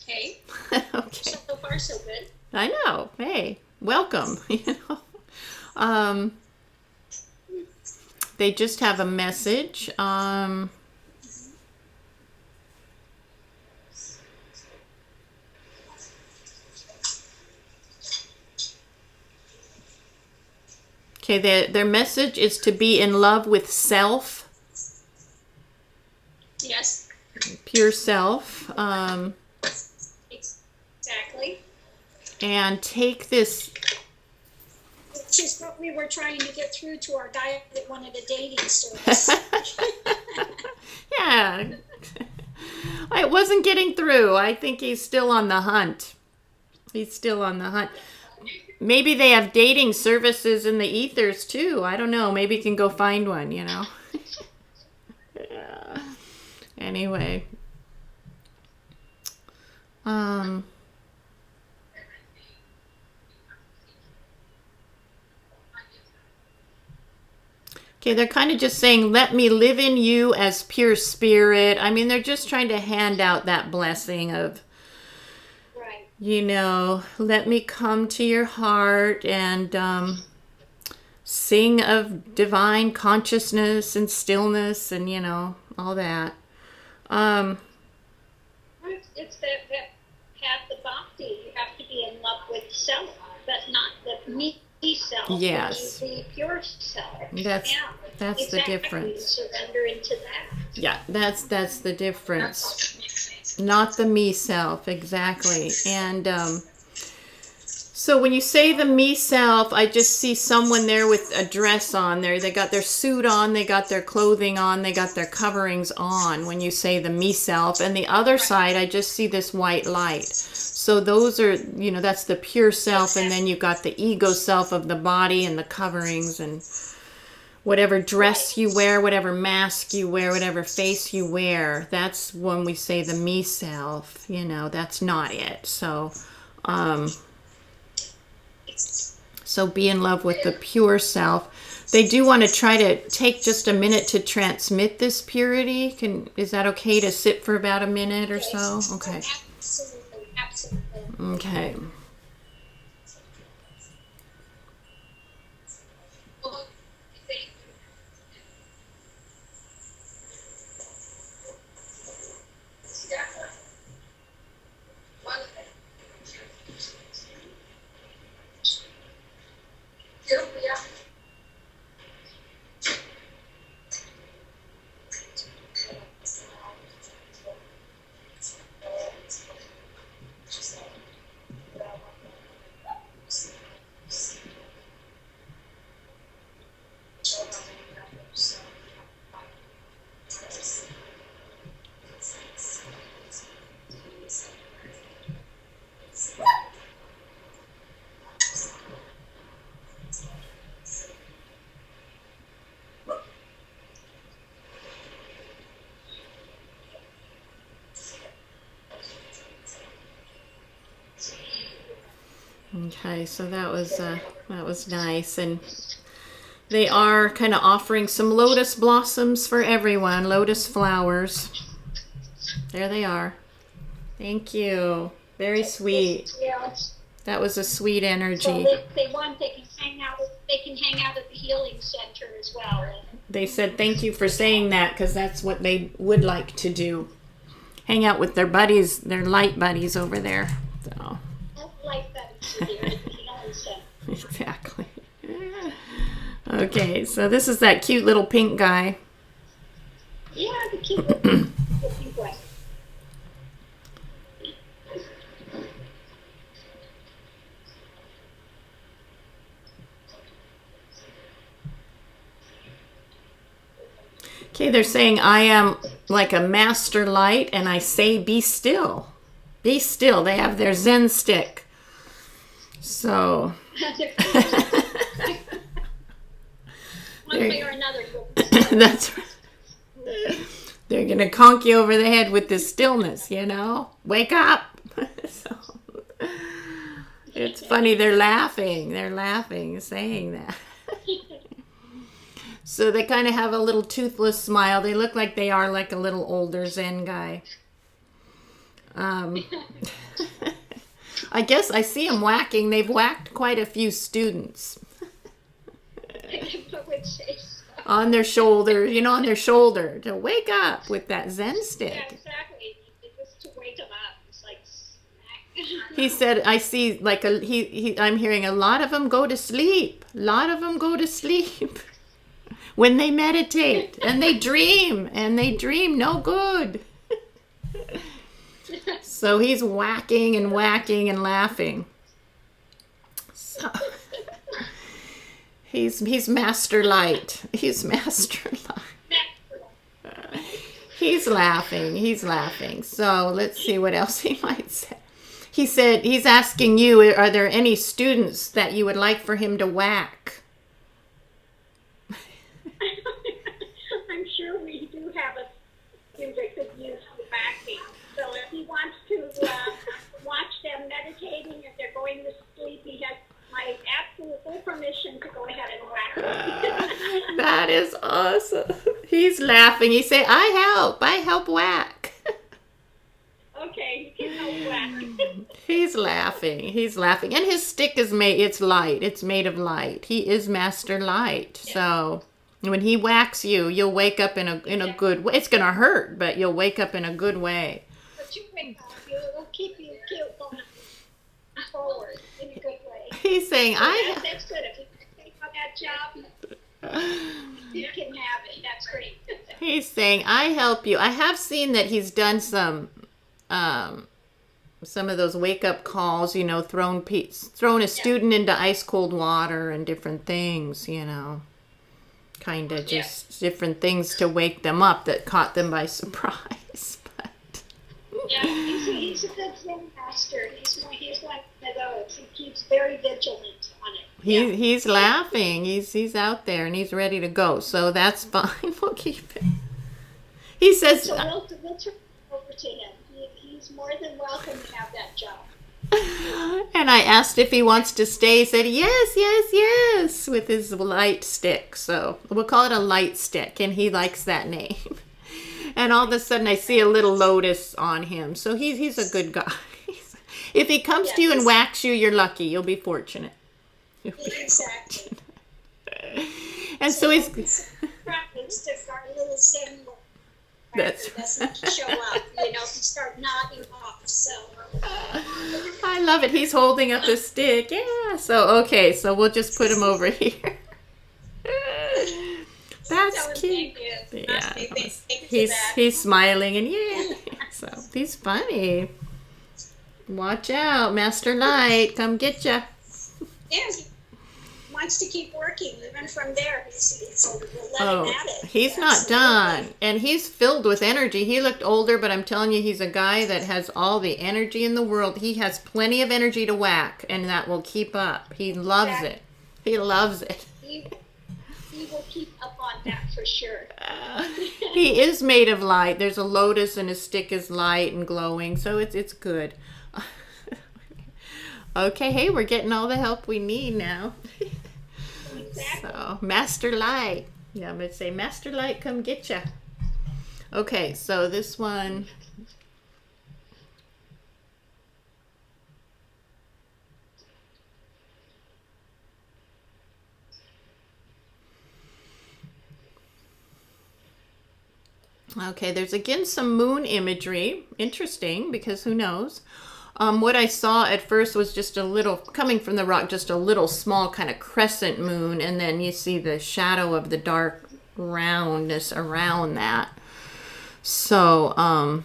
Okay. Okay. So far, so good. I know. Hey, welcome. They just have a message. Okay, their message is to be in love with self. Yes. Pure self. Exactly. And take this. Which is what we were trying to get through to our guy that wanted a dating service. Yeah. I wasn't getting through. I think he's still on the hunt. Maybe they have dating services in the ethers too. I don't know. Maybe you can go find one, Yeah. Anyway. Okay, they're kind of just saying, let me live in you as pure spirit. I mean, they're just trying to hand out that blessing of, right. Let me come to your heart and sing of divine consciousness and stillness and, all that. It's that path of bhakti. You have to be in love with self, but not the me self. Yes. The pure self. That's exactly. the difference. You surrender into that. Yeah, that's the difference. Not the me self, exactly. And so when you say the me self, I just see someone there with a dress on there. They got their suit on, they got their clothing on, they got their coverings on when you say the me self. And the other side, I just see this white light. So those are, that's the pure self. And then you've got the ego self of the body and the coverings and whatever dress you wear, whatever mask you wear, whatever face you wear. That's when we say the me self, that's not it. So be in love with the pure self. They do want to try to take just a minute to transmit this purity. Is that okay to sit for about a minute or so? Okay. Absolutely. Okay. Okay, so that was nice, and they are kind of offering some lotus blossoms for everyone, lotus flowers. There they are. Thank you. Very sweet. Yeah. That was a sweet energy. So if they want, they can hang out. They can hang out at the healing center as well. They said thank you for saying that because that's what they would like to do. hang out with their buddies, their light buddies over there. So Like that, you know, instead. exactly. Okay, so this is that cute little pink guy. Yeah, the cute the pink one. Okay, they're saying I am like a master light, and I say be still. Be still. They have their Zen stick. So One way or another. that's they're gonna conk you over the head with this stillness, you know. Wake up. So, it's funny. They're laughing, saying that. So they kind of have a little toothless smile. They look like they are like a little older Zen guy. I guess I see them whacking. They've whacked quite a few students on their shoulder, on their shoulder to wake up with that Zen Yeah, stick. exactly. Just to wake them up. It's like smack. He said, I see like I'm hearing a lot of them go to sleep. A lot of them go to sleep when they meditate and they dream no good. So he's whacking and laughing. So he's Master Light. He's Master Light. He's laughing. So let's see what else he might say. He said he's asking you, are there any students that you would like for him to whack? I'm sure we do have a few that could use the backing. So if he wants to watch them meditating, if they're going to sleep, he has my absolute full permission to go ahead and whack them. That is awesome. He's laughing. He say, I help whack. Okay, you can help whack. He's laughing. And his stick is it's light. It's made of light. He is Master Light. Yeah. So when he whacks you, you'll wake up in a good way. It's going to hurt, but you'll wake up in a good way. But you wake up. It'll keep you going forward in a good way. He's saying, That's good. If you take on that job, you can have it. That's great. He's saying, I help you. I have seen that he's done some of those wake-up calls, thrown a student into ice-cold water and different things, kind of just different things to wake them up that caught them by surprise. But yeah, he's a good Zen master. He's one of those. He keeps very vigilant on it. He's laughing. He's out there and he's ready to go. So that's fine. We'll keep it. He says. So we'll turn it over to him. He's more than welcome to have that job. And I asked if he wants to stay. He said yes with his light stick. So we'll call it a light stick, and he likes that name. And all of a sudden I see a little lotus on him. So he's a good guy. If he comes to you and whacks you, you're lucky. You'll be fortunate. Exactly. And so he's practice to our little Zen That's doesn't show up, if you start nodding off. So I love it. He's holding up the stick. Yeah. So so we'll just put him over here. That's cute. Yeah. He's smiling and So he's funny. Watch out, Master Light. Come get ya. Yeah, he wants to keep working even from there. So we'll let him at it. He's not done. And he's filled with energy. He looked older, but I'm telling you, he's a guy that has all the energy in the world. He has plenty of energy to whack, and that will keep up. He loves it. He loves it. He will keep up on that for sure. He is made of light. There's a lotus, and his stick is light and glowing, so it's good. Okay, hey, we're getting all the help we need now. Exactly. So, Master Light. Yeah, I'm going to say, Master Light, come get ya. Okay, so this one. Okay, there's again some moon imagery. Interesting, because who knows? What I saw at first was just a little, coming from the rock, just a little small kind of crescent moon, and then you see the shadow of the dark roundness around that. So,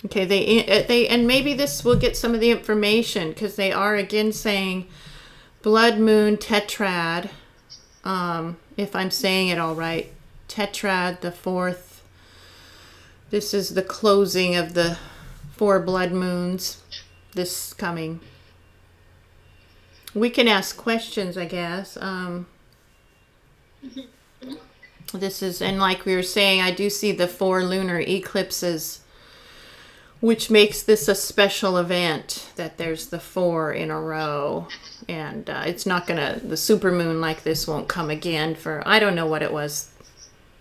okay, they and maybe this will get some of the information, because they are again saying blood moon tetrad, if I'm saying it all right. Tetrad, the fourth. This is the closing of the 4 blood moons this coming. We can ask questions, I guess. This is, and like we were saying, I do see the 4 lunar eclipses, which makes this a special event, that there's the 4 in a row. And it's not gonna, the supermoon like this won't come again for, I don't know what it was,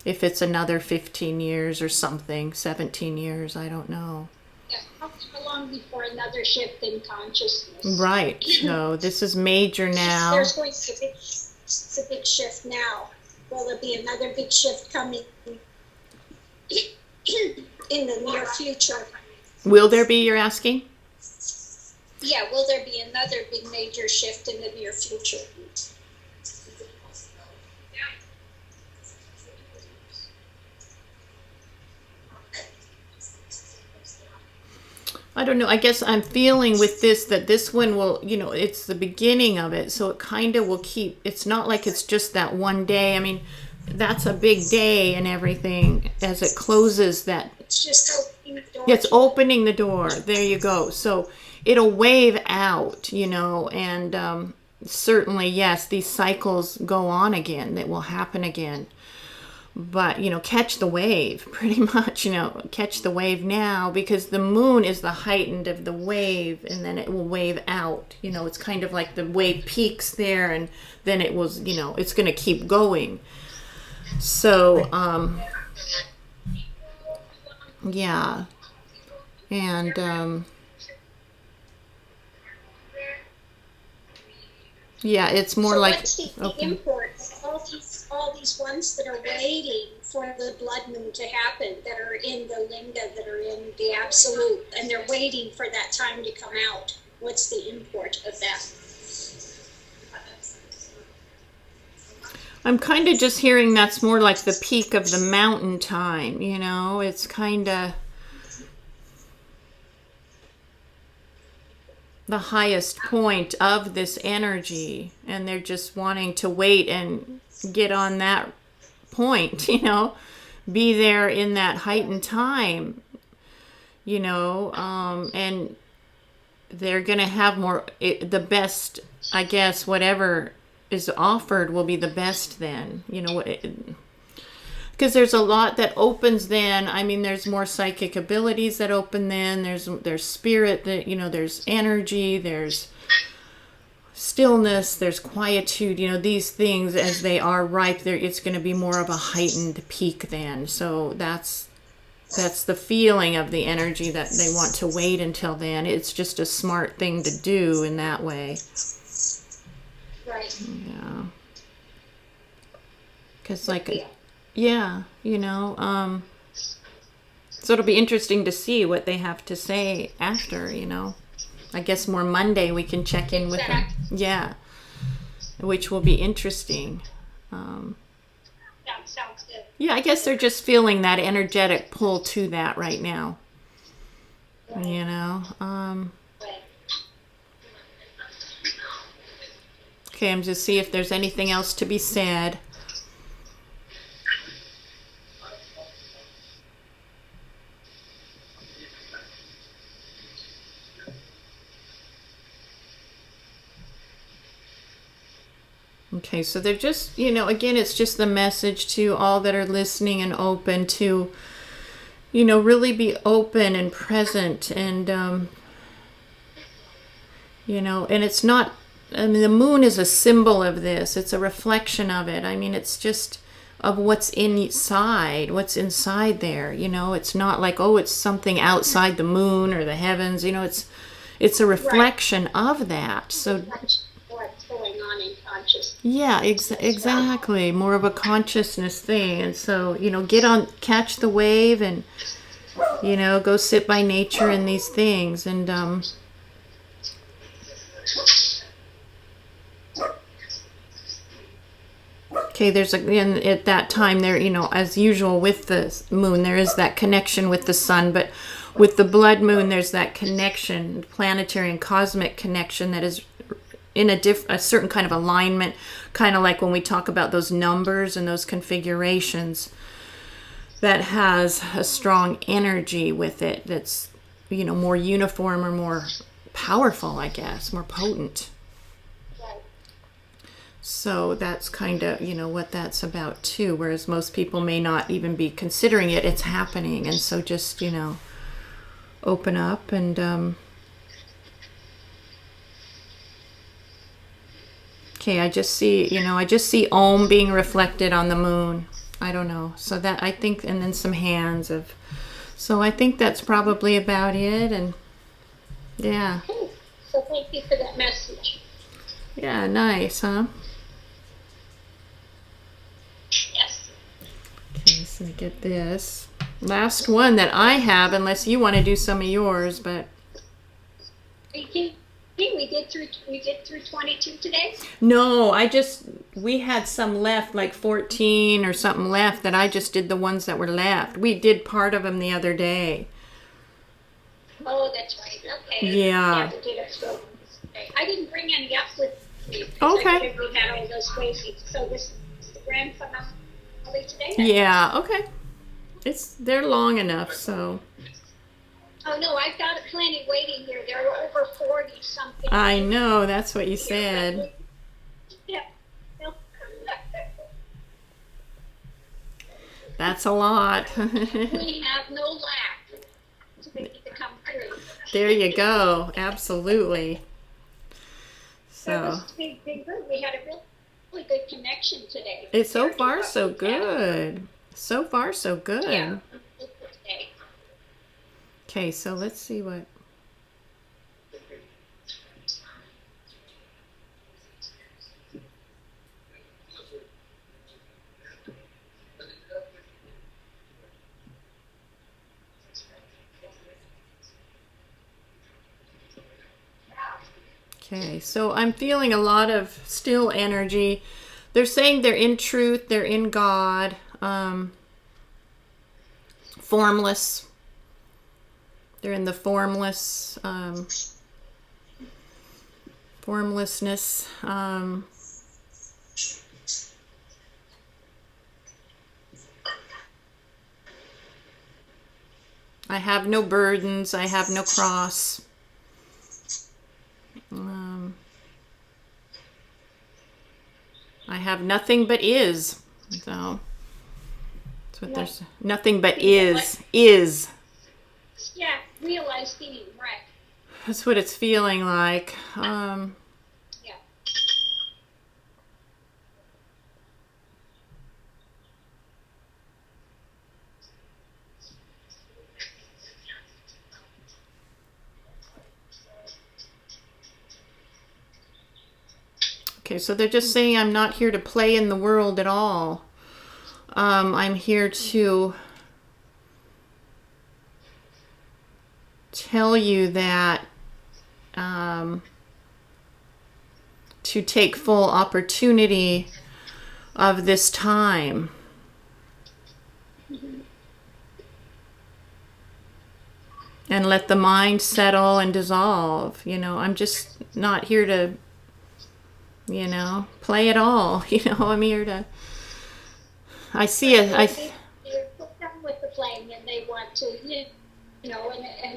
if it's another 15 years or something, 17 years, I don't know. Yeah, how long before another shift in consciousness? Right. So this is major now. There's going to be a big shift now. Will there be another big shift coming in the near future? Will there be, you're asking? Yeah, will there be another big major shift in the near future? I don't know. I guess I'm feeling with this that this one will, it's the beginning of it. So it kind of will keep, it's not like it's just that one day. I mean, that's a big day and everything as it closes that. It's just opening the door. It's opening the door. There you go. So it'll wave out, and certainly, yes, these cycles go on again. That will happen again. But, catch the wave, pretty much, catch the wave now, because the moon is the heightened of the wave, and then it will wave out. It's kind of like the wave peaks there, and then it was, it's going to keep going. So, yeah. And, yeah, it's more so like... What's the import of all these ones that are waiting for the blood moon to happen, that are in the linga, that are in the absolute, and they're waiting for that time to come out? What's the import of that? I'm kind of just hearing that's more like the peak of the mountain time, it's kind of the highest point of this energy, and they're just wanting to wait and get on that point, be there in that heightened time, and they're going to have the best, I guess, whatever is offered will be the best then, because there's a lot that opens then. I mean, there's more psychic abilities that open then. There's spirit, that there's energy, there's stillness, there's quietude. These things as they are ripe, there it's going to be more of a heightened peak then. So that's the feeling of the energy, that they want to wait until then. It's just a smart thing to do in that way. Right. Yeah. Because yeah, so it'll be interesting to see what they have to say after, I guess more Monday we can check in with them. Yeah. Which will be interesting. Sounds good. Yeah, I guess they're just feeling that energetic pull to that right now. Right. Okay, I'm just see if there's anything else to be said. Okay, so they're just, again, it's just the message to all that are listening and open to, really be open and present, and, and it's not, the moon is a symbol of this. It's a reflection of it. I mean, it's just of what's inside there, it's not like, oh, it's something outside the moon or the heavens, it's a reflection of that. So what's going on in consciousness. conscious. Yeah, exactly. More of a consciousness thing. And so, get on, catch the wave and, go sit by nature and these things. And, okay, and at that time there, as usual with the moon, there is that connection with the sun, but with the blood moon, there's that connection, planetary and cosmic connection that is in a certain kind of alignment, kind of like when we talk about those numbers and those configurations, that has a strong energy with it that's, more uniform or more powerful, I guess, more potent. So that's kind of, what that's about too, whereas most people may not even be considering it, it's happening. And so just, open up and, okay, I just see Om being reflected on the moon. I don't know. So that, I think, and then some hands of, so I think that's probably about it. And yeah. Okay. So thank you for that message. Yeah, nice, huh? Yes. Okay, so get this. Last one that I have, unless you want to do some of yours, but. We did through 22 today? No, we had some left, like 14 or something left, that I just did the ones that were left. We did part of them the other day. Oh, that's right. Okay. Yeah. We did it. I didn't bring any up with me. Okay. We had all those crazy. So this is the grand finale today? Yeah, okay. They're long enough, so. Oh, no, I've got plenty waiting here. There are over 40 something. I know, that's what you said. Yeah. That's a lot. We have no lack to come through. There you go. Absolutely. That So. was been good. We had a really good connection today. It's so far so good. So far so good. Yeah. Okay, so let's see what. Okay, so I'm feeling a lot of still energy. They're saying they're in truth, they're in God, formless. They're in the formlessness. I have no burdens. I have no cross. I have nothing but is. So that's what there's nothing but is. Yeah, realize being, right. That's what it's feeling like. Yeah. Okay, so they're just saying I'm not here to play in the world at all. I'm here to tell you that to take full opportunity of this time. And let the mind settle and dissolve. I'm just not here to, play at all. I'm here to. I see it. They're done with the playing, and they want to, and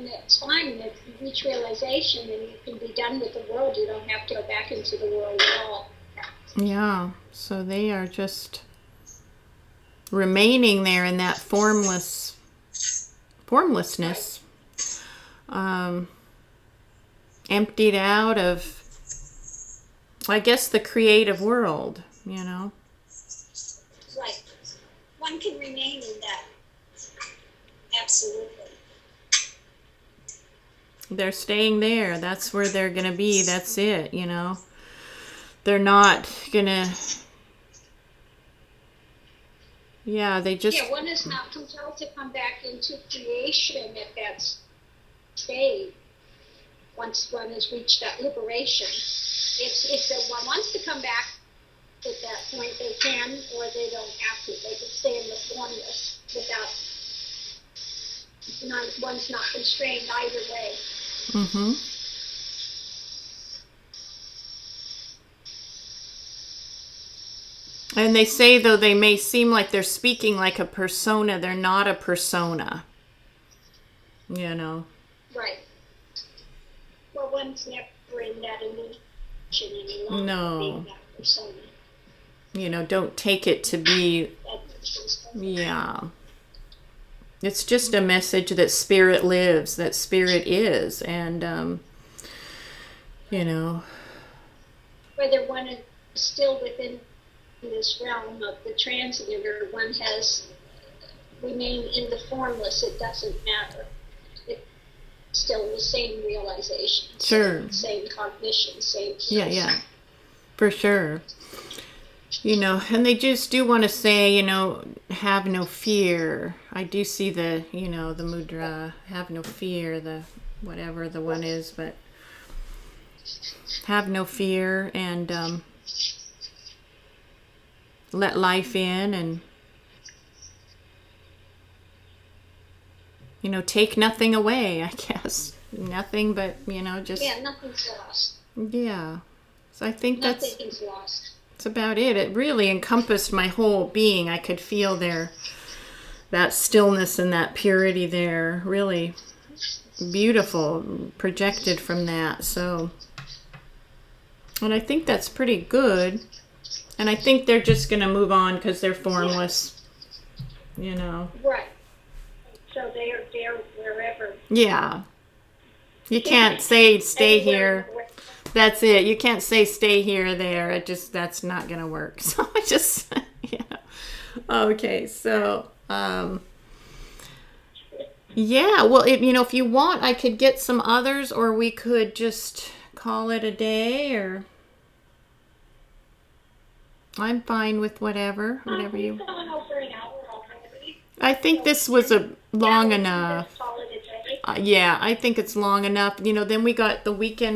it's fine. If you reach realization, and you can be done with the world. You don't have to go back into the world at all. Yeah. So they are just remaining there in that formlessness. Emptied out of, I guess, the creative world, Right. One can remain in that. Absolutely. They're staying there. That's where they're going to be. That's it, they're not gonna. Yeah, they just. Yeah, one is not compelled to come back into creation at that stage. Once one has reached that liberation, if one wants to come back at that point, they can, or they don't have to. They can stay in the formless without. One's not constrained either way. Mm-hmm. And they say, though, they may seem like they're speaking like a persona, they're not a persona. You know. Right. Well, one's never in that illusion any longer. No. Being that persona. You know, don't take it to be. Yeah. It's just a message that spirit lives, that spirit is, and you know. Whether one is still within this realm of the transient or one has remained in the formless, it doesn't matter. It's still the same realization. Sure. Same cognition, same. Yeah. For sure. You know, and they just do want to say, you know, have no fear. I do see the, you know, the mudra, have no fear, the whatever the one is, but have no fear and let life in and, you know, take nothing away, I guess. Nothing but, you know, just. Yeah, nothing's lost. Yeah. So I think Nothing's lost. That's about it. It really encompassed my whole being. I could feel that stillness and that purity there. Really beautiful, projected from that. So, and I think that's pretty good. And I think they're just going to move on because they're formless. You know. Right. So they're wherever. Yeah. You can't say stay here. That's it. You can't say stay here or there. That's not going to work. So I just, yeah. Okay. So, yeah. Well, if you want, I could get some others or we could just call it a day or I'm fine with whatever you. Going over an hour already. I think this was long enough. Call it a day. Yeah, I think it's long enough. You know, then we got the weekend